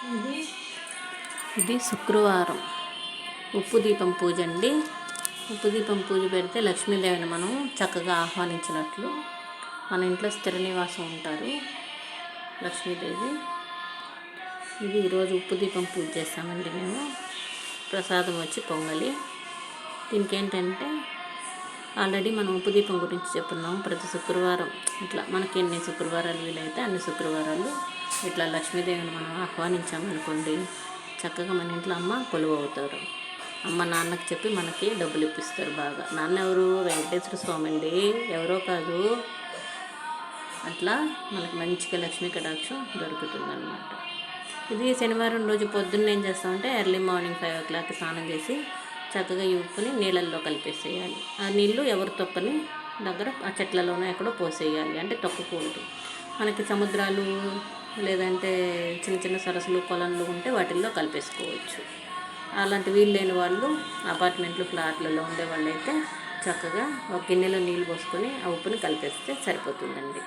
ఇది ఇది శుక్రవారం ఉప్పు దీపం పూజ అండి. ఉప్పు దీపం పూజ పెడితే లక్ష్మీదేవిని మనం చక్కగా ఆహ్వానించినట్లు. మన ఇంట్లో స్థిర నివాసం ఉంటారు లక్ష్మీదేవి. ఇది ఈరోజు ఉప్పు దీపం పూజ చేస్తామండి మేము. ప్రసాదం వచ్చి పొంగలి. దీనికి ఏంటంటే ఆల్రెడీ మనం ఉప్పు దీపం గురించి చెప్పున్నాము. ప్రతి శుక్రవారం ఇట్లా మనకి ఎన్ని శుక్రవారాలు వీలైతే అన్ని శుక్రవారాలు ఇట్లా లక్ష్మీదేవిని మనం ఆహ్వానించామనుకోండి, చక్కగా మన ఇంట్లో అమ్మ కొలువు అవుతారు. అమ్మ నాన్నకి చెప్పి మనకి డబ్బులు ఇప్పిస్తారు బాగా. నాన్న ఎవరు? వెంకటేశ్వర స్వామి అండి, ఎవరో కాదు. అట్లా మనకి మంచిగా లక్ష్మీ కటాక్షం దొరుకుతుందన్నమాట. ఇది శనివారం రోజు పొద్దున్న ఏం చేస్తామంటే ఎర్లీ మార్నింగ్ 5 o'clock స్నానం చేసి చక్కగా ఈ ఉప్పుని నీళ్ళల్లో కలిపేసేయాలి. ఆ నీళ్ళు ఎవరు తొక్కని దగ్గర ఆ చెట్లలోనే ఎక్కడో పోసేయాలి, అంటే తొక్కకూడదు. మనకి సముద్రాలు లేదంటే చిన్న చిన్న సరస్సులు కొలన్లు ఉంటే వాటిల్లో కలిపేసుకోవచ్చు. అలాంటి వీలు లేని వాళ్ళు అపార్ట్మెంట్లు ఫ్లాట్లలో ఉండేవాళ్ళు అయితే చక్కగా ఒక గిన్నెలో నీళ్ళు పోసుకొని ఆ ఉప్పుని కలిపేస్తే సరిపోతుందండి.